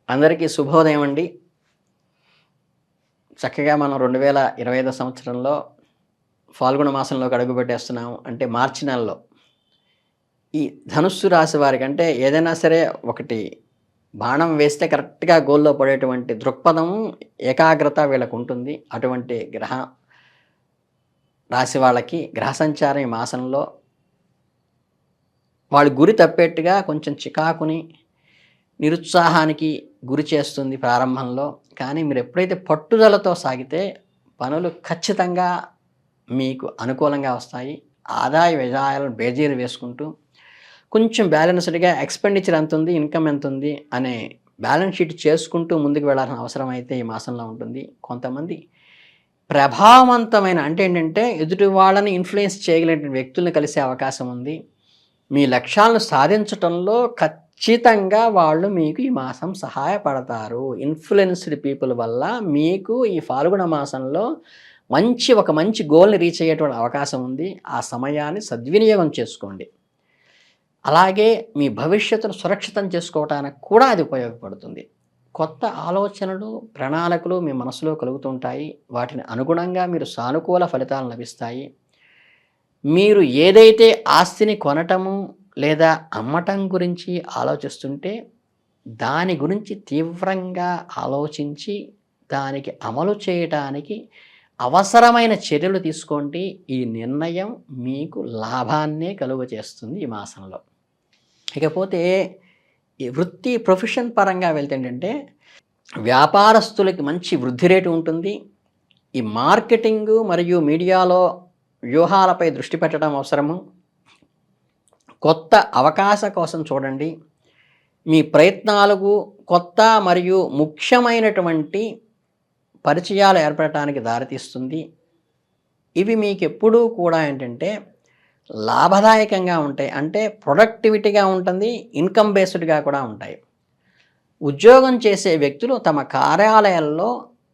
అందరికీ శుభోదయం అండి. చక్కగా మనం 2025 సంవత్సరంలో ఫాల్గుణ మాసంలోకి అడుగుపెట్టేస్తున్నాం. అంటే మార్చి నెలలో. ఈ ధనుస్సు రాశి వారికి అంటే ఏదైనా సరే ఒకటి బాణం వేస్తే కరెక్ట్‌గా గోల్‌లో పడేటువంటి దృక్పథం, ఏకాగ్రత వీళ్ళకుంటుంది. అటువంటి రాశి వాళ్ళకి గ్రహ సంచారం ఈ మాసంలో వాళ్ళు గురి తప్పేట్టుగా కొంచెం చికాకుని, నిరుత్సాహానికి గురి చేస్తుంది ప్రారంభంలో. కానీ మీరెప్పుడైతే పట్టుదలతో సాగితే పనులు ఖచ్చితంగా మీకు అనుకూలంగా వస్తాయి. ఆదాయ వ్యయాలను బేజీలు వేసుకుంటూ కొంచెం బ్యాలెన్స్డ్‌గా ఎక్స్‌పెండిచర్ ఎంతుంది, ఇన్‌కమ్ ఎంతుంది అనే బ్యాలెన్స్ షీట్ చేసుకుంటూ ముందుకు వెళ్ళాల్సిన అవసరం అయితే ఈ మాసంలో ఉంటుంది. కొంతమంది ప్రభావవంతమైన అంటే ఏంటంటే ఎదుటి వాళ్ళని ఇన్‌ఫ్లుయెన్స్ చేయగలిగిన వ్యక్తుల్ని కలిసే అవకాశం ఉంది. మీ లక్ష్యాలను సాధించటంలో ఖచ్చితంగా వాళ్ళు మీకు ఈ మాసం సహాయపడతారు. ఇన్‌ఫ్లుయెన్స్‌డ్ పీపుల్ వల్ల మీకు ఈ ఫాల్గుణ మాసంలో ఒక మంచి గోల్‌ని రీచ్ అయ్యేటువంటి అవకాశం ఉంది. ఆ సమయాన్ని సద్వినియోగం చేసుకోండి. అలాగే మీ భవిష్యత్తును సురక్షితం చేసుకోవటానికి కూడా అది ఉపయోగపడుతుంది. కొత్త ఆలోచనలు, ప్రణాళికలు మీ మనసులో కలుగుతుంటాయి. వాటిని అనుగుణంగా మీరు సానుకూల ఫలితాలు లభిస్తాయి. మీరు ఏదైతే ఆస్తిని కొనటము లేదా అమ్మటం గురించి ఆలోచిస్తుంటే, దాని గురించి తీవ్రంగా ఆలోచించి, దానికి అమలు చేయటానికి అవసరమైన చర్యలు తీసుకోండి. ఈ నిర్ణయం మీకు లాభాన్నే కలుగజేస్తుంది ఈ మాసంలో. ఇకపోతే ఈ వృత్తి ప్రొఫెషన్ పరంగా వెళ్తే ఏంటంటే, వ్యాపారస్తులకి మంచి వృద్ధి రేటు ఉంటుంది. ఈ మార్కెటింగు మరియు మీడియాలో వ్యూహాలపై దృష్టి పెట్టడం అవసరము. కొత్త అవకాశం కోసం చూడండి. మీ ప్రయత్నాలకు కొత్త మరియు ముఖ్యమైనటువంటి పరిచయాలు ఏర్పడటానికి దారితీస్తుంది. ఇవి మీకెప్పుడూ కూడా ఏంటంటే లాభదాయకంగా ఉంటాయి. అంటే ప్రొడక్టివిటీగా ఉంటుంది, ఇన్‌కమ్ బేస్డ్‌గా కూడా ఉంటాయి. ఉద్యోగం చేసే వ్యక్తులు తమ కార్యాలయాల్లో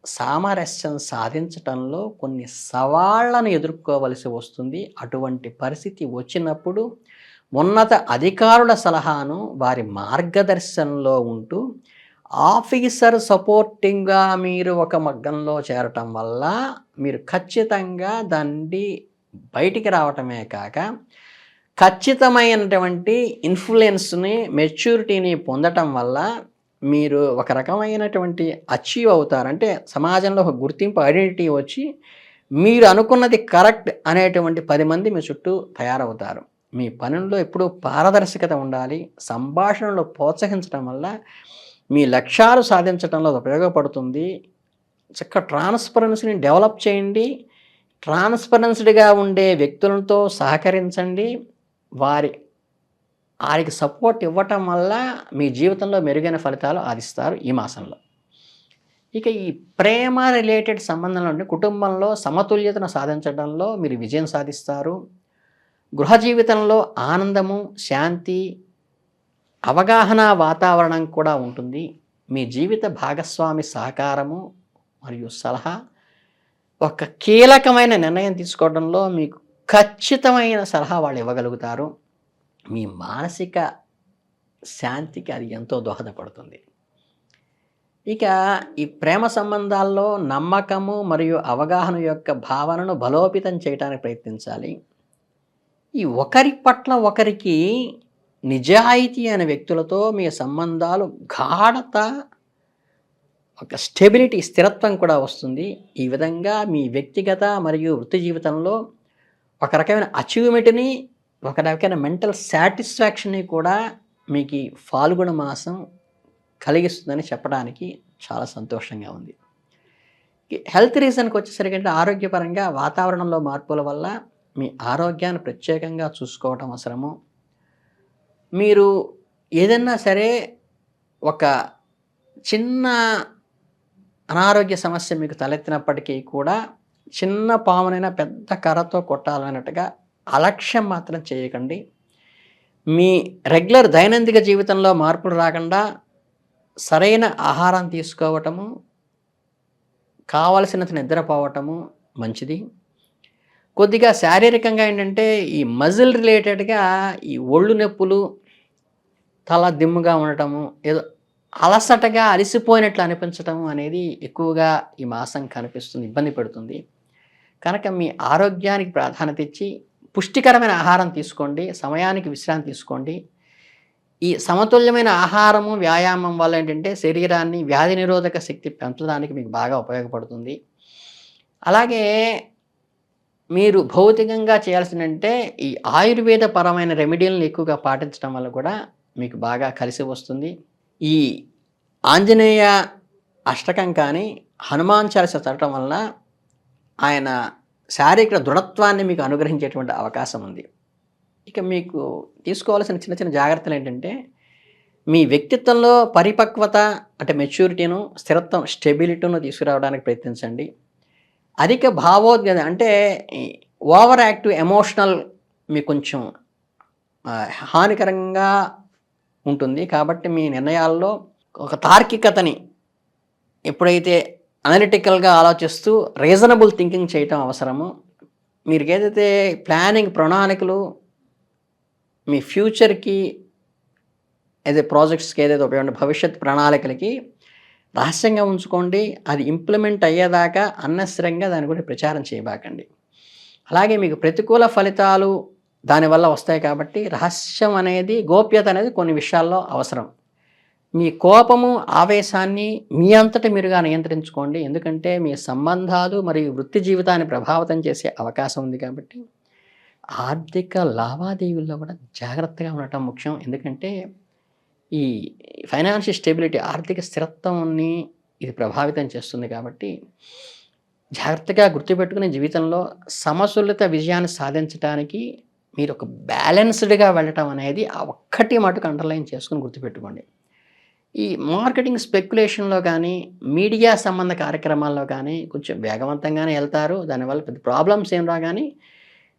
సామరస్యం సాధించటంలో కొన్ని సవాళ్లను ఎదుర్కోవలసి వస్తుంది. అటువంటి పరిస్థితి వచ్చినప్పుడు ఉన్నత అధికారుల సలహాను, వారి మార్గదర్శనంలో ఉంటూ ఆఫీసర్ సపోర్టింగ్‌గా మీరు ఒక మగ్గంలో చేరటం వల్ల మీరు ఖచ్చితంగా దాన్ని బయటికి రావటమే కాక ఖచ్చితమైనటువంటి ఇన్‌ఫ్లుయెన్స్‌ని, మెచ్యూరిటీని పొందటం వల్ల మీరు ఒక రకమైనటువంటి అచీవ్ అవుతారు. అంటే సమాజంలో ఒక గుర్తింపు, ఐడెంటిటీ వచ్చి మీరు అనుకున్నది కరెక్ట్ అనేటువంటి 10 మంది మీ చుట్టూ తయారవుతారు. మీ పనుల్లో ఎప్పుడూ పారదర్శకత ఉండాలి. సంభాషణలో ప్రోత్సహించడం వల్ల మీ లక్ష్యాలు సాధించడంలో అది ఉపయోగపడుతుంది. ట్రాన్స్‌పరెన్సీని డెవలప్ చేయండి. ట్రాన్స్‌పరెన్స్‌డ్‌గా ఉండే వ్యక్తులతో సహకరించండి. వారికి సపోర్ట్ ఇవ్వటం వల్ల మీ జీవితంలో మెరుగైన ఫలితాలు ఆశిస్తారు ఈ మాసంలో. ఇక ఈ ప్రేమ రిలేటెడ్ సంబంధంలో అంటే కుటుంబంలో సమతుల్యతను సాధించడంలో మీరు విజయం సాధిస్తారు. గృహ జీవితంలో ఆనందము, శాంతి, అవగాహన వాతావరణం కూడా ఉంటుంది. మీ జీవిత భాగస్వామి సహకారము మరియు సలహా ఒక కీలకమైన నిర్ణయం తీసుకోవడంలో మీకు ఖచ్చితమైన సలహా వాళ్ళు ఇవ్వగలుగుతారు. మీ మానసిక శాంతికి అది ఎంతో దోహదపడుతుంది. ఇక ఈ ప్రేమ సంబంధాల్లో నమ్మకము మరియు అవగాహన యొక్క భావనను బలోపేతం చేయడానికి ప్రయత్నించాలి. ఈ ఒకరి పట్ల ఒకరికి నిజాయితీ అనే వ్యక్తులతో మీ సంబంధాలు గాఢత, ఒక స్టెబిలిటీ, స్థిరత్వం కూడా వస్తుంది. ఈ విధంగా మీ వ్యక్తిగత మరియు వృత్తి జీవితంలో ఒక రకమైన అచీవ్‌మెంట్‌ని, ఒక రకమైన మెంటల్ సాటిస్ఫాక్షన్‌ని కూడా మీకు ఈ ఫాల్గుణ మాసం కలిగిస్తుందని చెప్పడానికి చాలా సంతోషంగా ఉంది. హెల్త్ రీజన్‌కి వచ్చేసరికి అంటే ఆరోగ్యపరంగా వాతావరణంలో మార్పుల వల్ల మీ ఆరోగ్యాన్ని ప్రత్యేకంగా చూసుకోవటం అవసరము. మీరు ఏదన్నా సరే ఒక చిన్న అనారోగ్య సమస్య మీకు తలెత్తినప్పటికీ కూడా చిన్న పామునైనా పెద్ద కర్రతో కొట్టాలన్నట్టుగా అలక్ష్యం మాత్రం చేయకండి. మీ రెగ్యులర్ దైనందిక జీవితంలో మార్పులు రాకుండా సరైన ఆహారం తీసుకోవటము, కావలసినంత నిద్రపోవటము మంచిది. కొద్దిగా శారీరకంగా ఏంటంటే ఈ మజిల్ రిలేటెడ్‌గా ఈ ఒళ్ళు నొప్పులు, తల దిమ్ముగా ఉండటము, ఏదో అలసటగా అలసిపోయినట్లు అనిపించటం అనేది ఎక్కువగా ఈ మాసం కనిపిస్తుంది, ఇబ్బంది పెడుతుంది. కనుక మీ ఆరోగ్యానికి ప్రాధాన్యత ఇచ్చి పుష్టికరమైన ఆహారం తీసుకోండి, సమయానికి విశ్రాంతి తీసుకోండి. ఈ సమతుల్యమైన ఆహారము, వ్యాయామం వల్ల ఏంటంటే శరీరాన్ని వ్యాధి నిరోధక శక్తి పెంచడానికి మీకు బాగా ఉపయోగపడుతుంది. అలాగే మీరు భౌతికంగా చేయాల్సిందంటే ఈ ఆయుర్వేద పరమైన రెమెడీలను ఎక్కువగా పాటించడం వల్ల కూడా మీకు బాగా కలిసి వస్తుంది. ఈ ఆంజనేయ అష్టకం కానీ, హనుమాన్ చాలీసా చదవటం వలన ఆయన శారీరక దృఢత్వాన్ని మీకు అనుగ్రహించేటువంటి అవకాశం ఉంది. ఇక మీకు తీసుకోవాల్సిన చిన్న చిన్న జాగ్రత్తలు ఏంటంటే, మీ వ్యక్తిత్వంలో పరిపక్వత అంటే మెచ్యూరిటీను, స్థిరత్వం, స్టెబిలిటీను తీసుకురావడానికి ప్రయత్నించండి. అధిక భావోద్వేగం అంటే ఓవర్ యాక్టివ్ ఎమోషనల్ మీకు కొంచెం హానికరంగా ఉంటుంది. కాబట్టి మీ నిర్ణయాల్లో ఒక తార్కికతని ఎప్పుడైతే అనలిటికల్గా ఆలోచిస్తూ రీజనబుల్ థింకింగ్ చేయటం అవసరము. మీరు ఏదైతే ప్లానింగ్ ప్రణాళికలు మీ ఫ్యూచర్కి ఏదైతే ప్రాజెక్ట్స్కి ఏదైతే ఉపయోగపడే భవిష్యత్ ప్రణాళికలకి రహస్యంగా ఉంచుకోండి. అది ఇంప్లిమెంట్ అయ్యేదాకా అన్నవసరంగా దాని గురించి ప్రచారం చేయబాకండి. అలాగే మీకు ప్రతికూల ఫలితాలు దానివల్ల వస్తాయి కాబట్టి రహస్యం అనేది, గోప్యత అనేది కొన్ని విషయాల్లో అవసరం. మీ కోపము, ఆవేశాన్ని మీ అంతట మీరుగా నియంత్రించుకోండి. ఎందుకంటే మీ సంబంధాలు మరియు వృత్తి జీవితాన్ని ప్రభావితం చేసే అవకాశం ఉంది కాబట్టి ఆర్థిక లావాదేవీల్లో కూడా జాగ్రత్తగా ఉండటం ముఖ్యం. ఎందుకంటే ఈ ఫైనాన్షియల్ స్టెబిలిటీ, ఆర్థిక స్థిరత్వాన్ని ఇది ప్రభావితం చేస్తుంది కాబట్టి జాగ్రత్తగా గుర్తుపెట్టుకుని జీవితంలో సమతుల్యత విజయాన్ని సాధించడానికి మీరు ఒక బ్యాలెన్స్డ్గా వెళ్ళటం అనేది ఆ ఒక్కటి మటుకు అండర్లైన్ చేసుకుని గుర్తుపెట్టుకోండి. ఈ మార్కెటింగ్ స్పెక్యులేషన్లో కానీ, మీడియా సంబంధ కార్యక్రమాల్లో కానీ కొంచెం వేగవంతంగానే వెళ్తారు. దానివల్ల పెద్ద ప్రాబ్లమ్స్ ఏం రా కానీ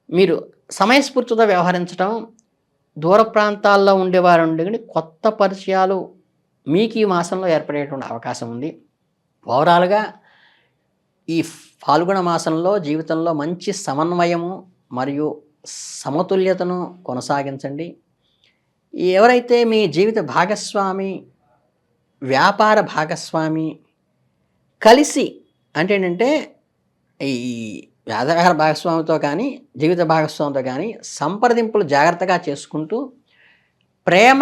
మీరు సమయస్ఫూర్తితో వ్యవహరించడం, దూర ప్రాంతాల్లో ఉండేవారు ఉండి కొత్త పరిచయాలు మీకు ఈ మాసంలో ఏర్పడేటువంటి అవకాశం ఉంది. ఓవరాల్గా ఈ ఫాల్గుణ మాసంలో జీవితంలో మంచి సమన్వయము మరియు సమతుల్యతను కొనసాగించండి. ఎవరైతే మీ జీవిత భాగస్వామి, వ్యాపార భాగస్వామి కలిసి అంటే ఏంటంటే ఈ వ్యాపార భాగస్వామితో కానీ, జీవిత భాగస్వామితో కానీ సంప్రదింపులు జాగ్రత్తగా చేసుకుంటూ ప్రేమ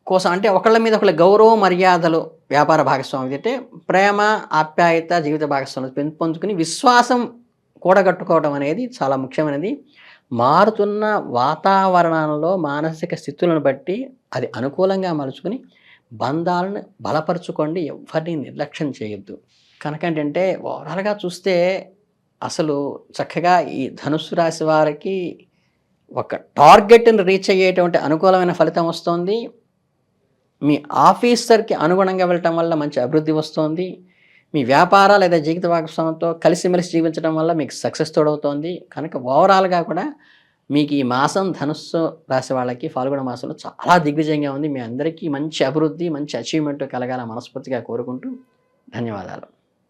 కోసం అంటే ఒకళ్ళ మీద ఒకళ్ళ గౌరవ మర్యాదలు వ్యాపార భాగస్వామి అంటే ప్రేమ, ఆప్యాయత జీవిత భాగస్వామి పెంపొందుకుని విశ్వాసం కూడగట్టుకోవడం అనేది చాలా ముఖ్యమైనది. మారుతున్న వాతావరణంలో మానసిక స్థితులను బట్టి అది అనుకూలంగా మలుచుకుని బంధాలను బలపరుచుకోండి. ఎవరిని నిర్లక్ష్యం చేయొద్దు. కనుక ఏంటంటే ఓవరాల్గా చూస్తే అసలు చక్కగా ఈ ధనుస్సు రాశి వారికి ఒక టార్గెట్ని రీచ్ అయ్యేటువంటి అనుకూలమైన ఫలితం వస్తుంది. మీ ఆఫీసర్కి అనుగుణంగా వెళ్ళటం వల్ల మంచి అభివృద్ధి వస్తుంది. మీ వ్యాపార లేదా జీవిత భాగస్వామితో కలిసిమెలిసి జీవించడం వల్ల మీకు సక్సెస్ తోడవుతోంది. కనుక ఓవరాల్గా కూడా మీకు ఈ మాసం ధనుస్సు రాశి వాళ్ళకి ఫాల్గుణ మాసంలో చాలా దిగ్విజయంగా ఉంది. మీ అందరికీ మంచి అభివృద్ధి, మంచి అచీవ్మెంట్ కలగాల మనస్ఫూర్తిగా కోరుకుంటూ ధన్యవాదాలు.